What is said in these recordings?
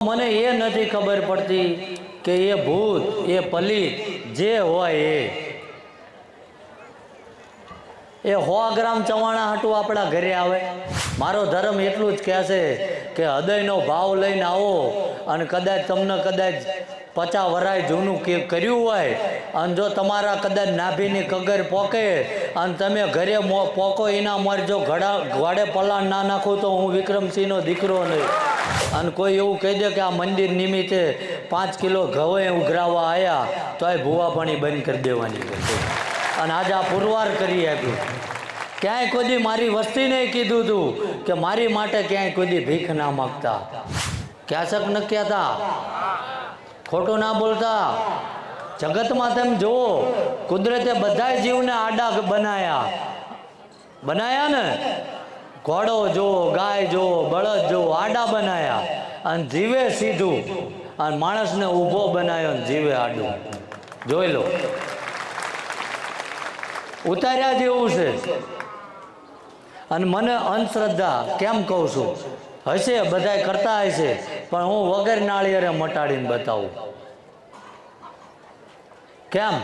મને એ નથી ખબર પડતી કે એ ભૂત એ પલિત જે હોય એ 100 ગ્રામ ચવાણા હાટું આપણા ઘરે આવે। મારો ધર્મ એટલું જ કહે છે કે હૃદયનો ભાવ લઈને આવો અને કદાચ તમને કદાચ 50 વરાય જૂનું કર્યું હોય અને જો તમારા કદાચ નાભીની કગર પોકે અને તમે ઘરે પોકો એના મરજો ઘોડે પલાણ ના નાખો તો હું વિક્રમસિંહનો દીકરો નહીં। અને કોઈ એવું કહી દે કે આ મંદિર નિમિત્તે 5 કિલો ઘઉં ઉઘરાવવા આવ્યા તો એ ભૂવાપણી બંધ કરી દેવાની અને આજે આ પુરવાર કરી આપ્યું। ક્યાંય કોઈ મારી વસ્તીને કીધું હતું કે મારી માટે ક્યાંય કોઈ ભીખ ના માગતા। ક્યાંક ન કહેતા, ખોટું ના બોલતા। જગતમાં તેમ જુઓ, કુદરતે બધા જીવને આડા બનાયા ને। ઘોડો જુઓ, ગાય જુઓ, બળદ જુઓ, આડા બનાયા અને જીવે સીધું અને માણસને ઊભો બનાવ્યો ને જીવે આડું। જોઈ લો, ઉતાર્યા જેવું છે। અને મને અંધશ્રદ્ધા કેમ કહું છું, હશે બધાય કરતા હશે, પણ હું વગર નાળિયેરે મટાડીને બતાવું। કેમ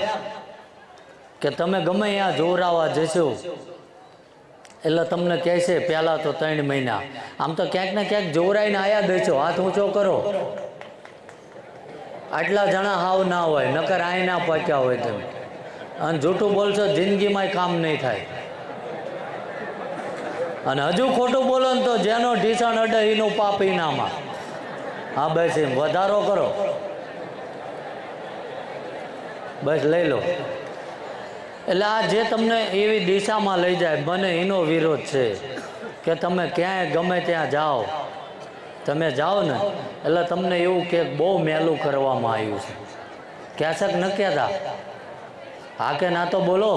કે તમે ગમે ત્યાં જોરાવા જશો એટલે તમને કહે છે પહેલાં તો 3 મહિના આમ તો ક્યાંક ને ક્યાંક જોરાઈને આયા દેશો। હાથ ઊંચો કરો। આટલા જણા હાવ ના હોય, નકર આય ના પાક્યા હોય તમે। અને જૂઠું બોલશો જિંદગીમાં કામ નહીં થાય। અને હજુ ખોટું બોલો ને તો જેનો ઢીસણ અડે એનું પાપ ઇનામાં। હા બસ એમ વધારો કરો, બસ લઈ લો। એટલે આ જે તમને એવી દિશામાં લઈ જાય, મને એનો વિરોધ છે કે તમે ક્યાંય ગમે ત્યાં જાઓ, તમે જાઓ ને એટલે તમને એવું કે બહુ મેલું કરવામાં આવ્યું છે। ક્યાંક ન કહેતા? હા કે ના તો બોલો।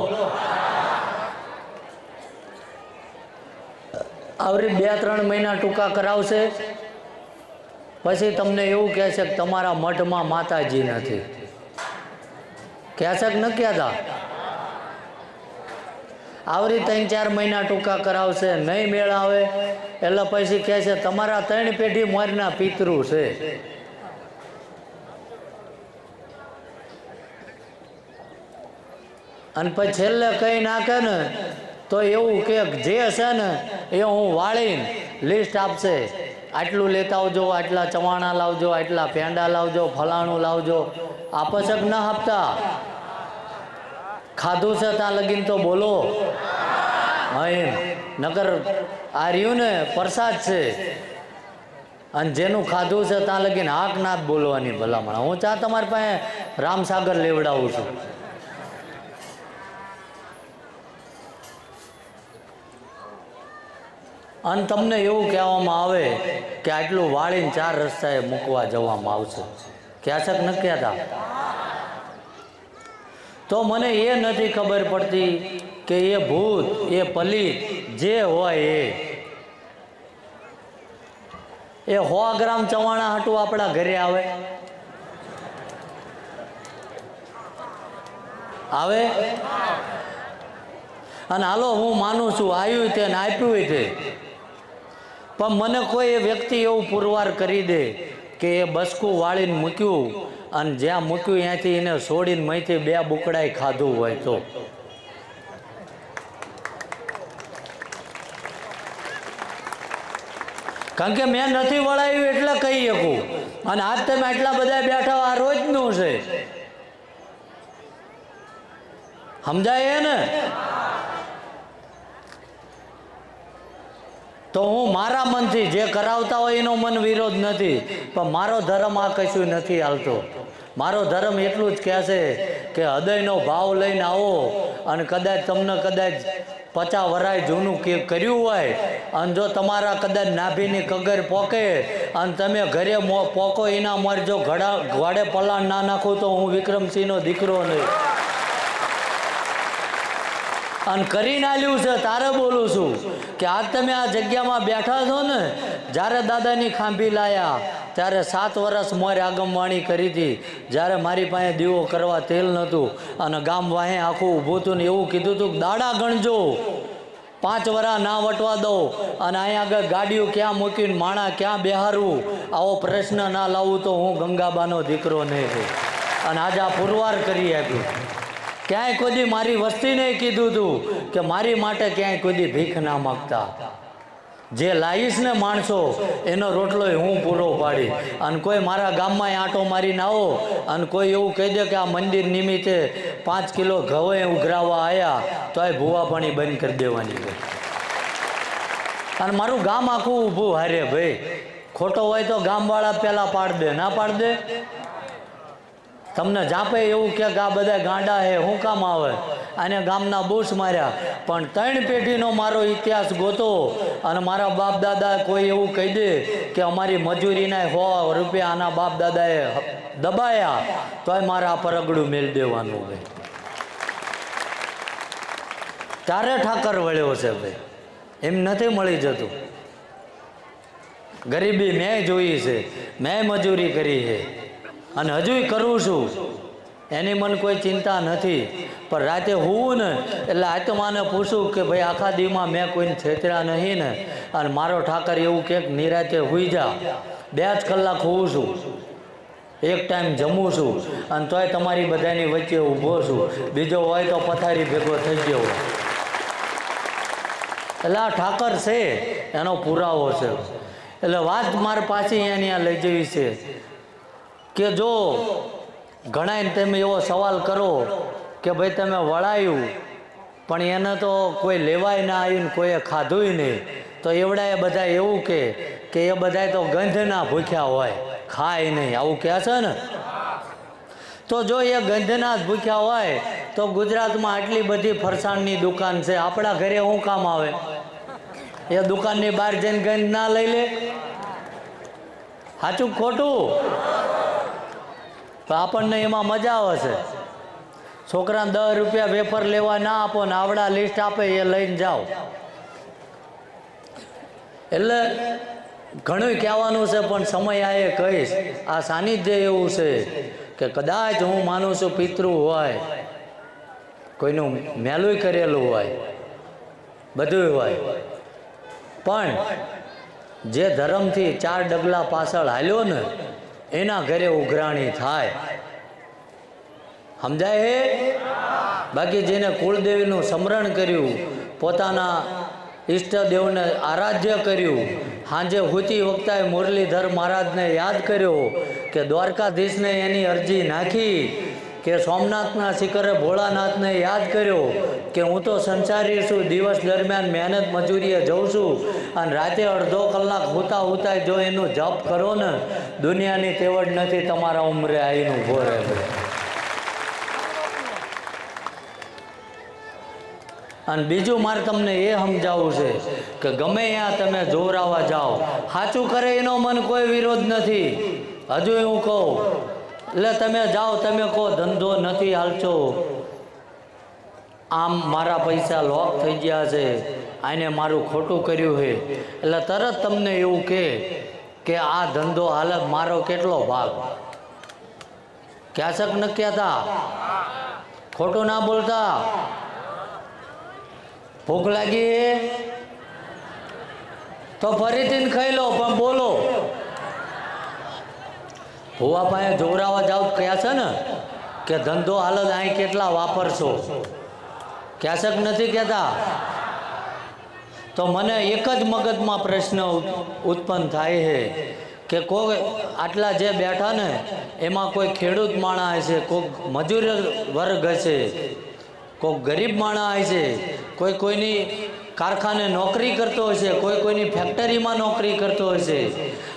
આવરી 2-3 મહિના ટૂંકા કરાવશે, પછી તમને એવું કહે છે કે તમારા મઠમાં માતાજી નથી। ક્યાંક ન કહેતા? આવરી 3-4 મહિના ટૂંકા કરાવશે, નહીં મેળ આવે એટલે પછી કહે છે તમારા 3 પેઢી મોરના પિતૃ છે। અને પછી છેલ્લે કઈ નાખે ને તો એવું કે જે છે ને એ હું વાળીને લિસ્ટ આપશે, આટલું લેતા આવજો, આટલા ચવાણા લાવજો, આટલા પેંડા લાવજો, ફલાણું લાવજો। આપશે કે ના આપતા? ખાધું છે ત્યાં લગીને તો બોલો। હા એમ, નકર આ રહ્યું ને પ્રસાદ છે અને જેનું ખાધું છે ત્યાં લગીને હાક ના જ બોલવાની ભલામણ। હું ચા તમારી પાસે રામસાગર લેવડાવું છું। અને તમને એવું કહેવામાં આવે કે આટલું વાળીને 4 રસ્તાએ મૂકવા જવામાં આવશે। ક્યાંક ન કહેતા? તો મને એ નથી ખબર પડતી કે એ ભૂત એ પલિત જે હોય એ 100 ગ્રામ ચવાણા હાટું આપણા ઘરે આવે? અને હાલો હું માનું છું આવ્યું તે ને આપ્યું તે, પણ મને કોઈ એ વ્યક્તિ એવું પુરવાર કરી દે કે એ બસકું વાળીને મૂક્યું અને જ્યાં મૂક્યું ત્યાંથી એને છોડીને મહીથી 2 બુકડાય ખાધું હોય તો? કારણ કે મેં નથી વળાવ્યું એટલે કહી શકું। અને આજ તમે આટલા બધા બેઠા, આ રોજનું છે, સમજાય ને? તો હું મારા મનથી જે કરાવતા હોય એનો મન વિરોધ નથી, પણ મારો ધર્મ આ કશું નથી હાલતો। મારો ધર્મ એટલું જ કહે છે કે હૃદયનો ભાવ લઈને આવો અને કદાચ તમને કદાચ 50 વરાય જૂનું કર્યું હોય અને જો તમારા કદાચ નાભીની કગર પોકે અને તમે ઘરે પોકો એના મરજો ઘોડે પલાણ ના નાખો તો હું વિક્રમસિંહનો દીકરો નહીં। અને કરીને આલ્યું છે તારે બોલું છું કે આજ તમે આ જગ્યામાં બેઠા છો ને, જ્યારે દાદાની ખાંભી લાયા ત્યારે 7 વર્ષ મોર આગમવાણી કરી હતી, જ્યારે મારી પાસે દીવો કરવા તેલ નહોતું અને ગામ વાહે આખું ઊભું હતું ને એવું કીધું હતું કે દાડા ગણજો, 5 વરા ના વટવા દઉં અને અહીંયા આગળ ગાડીઓ ક્યાં મૂકીને માણા ક્યાં બેહારવું આવો પ્રશ્ન ના લાવું તો હું ગંગાબાનો દીકરો નહીં છું. અને આજે આ પુરવાર કરી આપ્યું. ક્યાંય કોઈ મારી વસ્તીને કીધું હતું કે મારી માટે ક્યાંય કોઈ ભીખ ના માગતા. જે લાવીશ ને માણસો એનો રોટલો હું પૂરો પાડી. અને કોઈ મારા ગામમાં આંટો મારીને આવો અને કોઈ એવું કહી દે કે આ મંદિર નિમિત્તે 5 કિલો ઘઉં ઉઘરાવવા આવ્યા તો એ ભૂવા પાણી બંધ કરી દેવાની છે. અને મારું ગામ આખું ઊભું હારે ભાઈ. ખોટો હોય તો ગામવાળા પહેલાં પાડ દે, ના પાડ દે. તમને જાપે એવું કે આ બધા ગાંડા હે શું કામ આવે અને ગામના બૂસ માર્યા. પણ 3 પેઢીનો મારો ઇતિહાસ ગોતો અને મારા બાપ દાદા કોઈ એવું કહી દે કે અમારી મજૂરીના 100 રૂપિયા આના બાપ દાદાએ દબાયા તોય મારા પર અગડું મેળ દેવાનું હોય. તારે ઠાકર વળ્યો છે ભાઈ, એમ નથી મળી જતું. ગરીબી મેં જોઈ છે, મેં મજૂરી કરી છે અને હજુય કરું છું. એની મને કોઈ ચિંતા નથી. પણ રાતે હોવું ને એટલે આત્માને પૂછું કે ભાઈ આખા દીમાં મેં કોઈને છેતર્યા નહીં ને. અને મારો ઠાકર એવું કે નિરાતે હોઈ જા. 2 જ કલાક હોઉં છું, એક ટાઈમ જમું છું અને તોય તમારી બધાની વચ્ચે ઊભો છું. બીજો હોય તો પથારી ભેગો થઈ ગયો. એટલે આ ઠાકર છે એનો પુરાવો છે. એટલે વાત મારે પાછી અહીંયા લઈ જવી છે કે જો ઘણાને તમે એવો સવાલ કરો કે ભાઈ તમે વળાયું પણ એને તો કોઈ લેવાય ના આવ્યું, કોઈએ ખાધુંય નહીં, તો એવડા એ બધા એવું કે એ બધા તો ગંધના ભૂખ્યા હોય, ખાય નહીં, આવું કહે છે ને. તો જો એ ગંધના જ ભૂખ્યા હોય તો ગુજરાતમાં આટલી બધી ફરસાણની દુકાન છે, આપણા ઘરે શું કામ આવે? એ દુકાનની બહાર જઈને ગંધ ના લઈ લે? સાચું ખોટું? તો આપણને એમાં મજા આવે છે. છોકરાને 10 રૂપિયા વેફર લેવા ના આપો ને આવડા લિસ્ટ આપે એ લઈને જાઓ. એટલે ઘણું કહેવાનું છે પણ સમય આ એ કહીશ. આ સાનિધ્ય એવું છે કે કદાચ હું માનું છું પિતૃ હોય, કોઈનું મેલું કરેલું હોય, બધું હોય, પણ જે ધર્મથી 4 ડગલા પાછળ હાલ્યો ને એના ઘરે ઉઘરાણી થાય. સમજાય હે? બાકી જેને કુળદેવીનું સ્મરણ કર્યું, પોતાના ઈષ્ટદેવને આરાધ્ય કર્યું, સાંજે હુતી વખતે મુરલીધર મહારાજને યાદ કર્યો કે દ્વારકાધીશને એની અરજી નાખી કે સોમનાથના શિખરે ભોળાનાથને યાદ કર્યો કે હું તો સંસારી છું, દિવસ દરમિયાન મહેનત મજૂરીએ જઉં છું અને રાતે અડધો કલાક હુતા હુતા જો એનું જપ કરો ને, દુનિયાની તેવડ નથી તમારા ઉંમરે આવીને ઊભો રહે. અને બીજું મારે તમને એ સમજાવવું છે કે ગમે ત્યાં તમે જોરાવા જાઓ, સાચું કરે એનો મને કોઈ વિરોધ નથી. હજુ હું કહું એટલે તમે જાઓ, તમે કહો ધંધો નથી હાલતો, આમ મારા પૈસા લોક થઈ ગયા છે, આને મારું ખોટું કર્યું છે, એટલે તરત તમને એવું કે આ ધંધો હાલત મારો કેટલો ભાગ. ક્યાંક ન કહેતા, ખોટું ના બોલતા. ભૂખ લાગી તો ફરીથી ખાઈ લો પણ બોલો. ભૂવા પાસે જોરાવા જાવ ક્યાં છે ને કે ધંધો હાલત અહીં કેટલા વાપરશો, ક્યાંક નથી કહેતા. તો મને એક જ મગજમાં પ્રશ્ન ઉત્પન્ન થાય છે કે કોઈ આટલા જે બેઠા ને એમાં કોઈ ખેડૂત માણસ હશે, કોઈ મજૂર વર્ગ હશે, કોઈ ગરીબ માણસ હશે, કોઈ કોઈની કારખાને નોકરી કરતો હશે, કોઈ કોઈની ફેક્ટરીમાં નોકરી કરતો હશે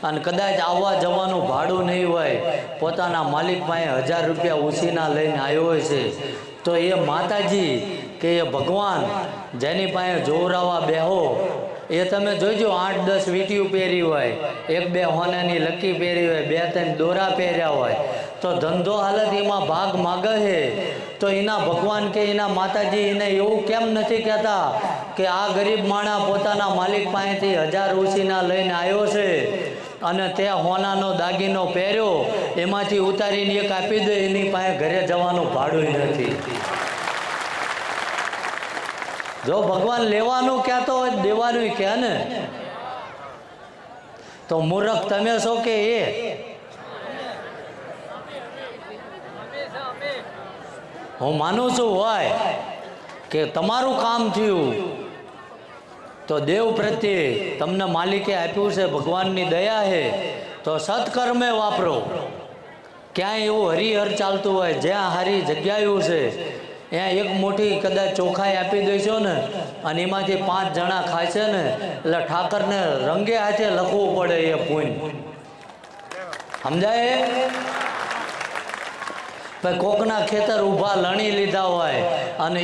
અને કદાચ આવવા જવાનું ભાડું નહીં હોય, પોતાના માલિક પાસે 1000 રૂપિયા ઉછીના લઈને આવ્યો હશે. તો એ માતાજી કે એ ભગવાન જેની પાસે જોવરાવા બેહો એ તમે જોઈજો 8-10 વીંટીયું પહેરી હોય, 1-2 હોનાની લકી પહેરી હોય, 2-3 દોરા પહેર્યા હોય, તો ધંધો હાલત એમાં ભાગ માગે છે. તો એના ભગવાન કે એના માતાજી એને એવું કેમ નથી કહેતા કે આ ગરીબ માણા પોતાના માલિક પાસેથી 1000 ઉછીના લઈને આવ્યો છે અને તે હોનાનો દાગીનો પહેર્યો, એમાંથી ઉતારીને એક આપી દે, એની પાસે ઘરે જવાનું ભાડું નથી. જો ભગવાન લેવાનું કહેતો હોય દેવાનું કહે ને, તો મૂર્ખ તમે છો કે એ? હું માનું છું હોય કે તમારું કામ થયું તો દેવ પ્રત્યે તમને માલિકે આપ્યું છે, ભગવાનની દયા છે, તો સત્કર્મે વાપરો. ક્યાંય એવું હરિહર ચાલતું હોય, જ્યાં સારી જગ્યાઓ છે ત્યાં એક મોટી કદાચ ચોખાઈ આપી દઈશો ને અને એમાંથી 5 જણા ખાય છે ને, એટલે ઠાકરને રંગે હાથે લખવું પડે એ પુણ્ય. સમજાય? ભાઈ કોકના ખેતર ઊભા લણી લીધા હોય અને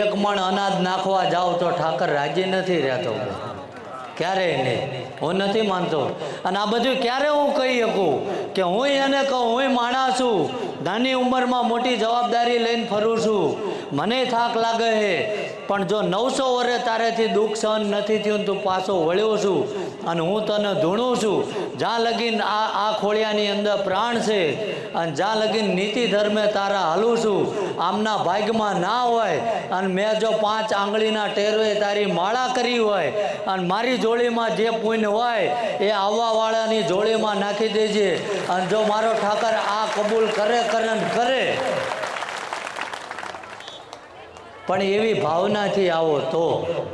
એક મણ અનાજ નાખવા જાઓ તો ઠાકર રાજી નથી રહેતો, ક્યારેય નહીં. હું નથી માનતો. અને આ બધું ક્યારે હું કહી શકું કે હું એને કહું હું માણસ છું, નાની ઉંમરમાં મોટી જવાબદારી લઈને ફરું છું, મને થાક લાગે છે, પણ જો 900 વર્ષે તારેથી દુઃખ સહન નથી થયું, તું પાછો વળ્યો છું અને હું તને ધૂણું છું. જ્યાં લગીન આ ખોળિયાની અંદર પ્રાણ છે અને જ્યાં લગીન નીતિ ધર્મે તારા હાલું છું, આમના ભાગ્યમાં ના હોય અને મેં જો 5 આંગળીના ટેરવે તારી માળા કરી હોય અને મારી જોડીમાં જે પુણ્ય હોય એ આવવાવાળાની જોડીમાં નાખી દેજે. અને જો મારો ઠાકર આ કબૂલ કરે પણ એવી ભાવનાથી આવો તો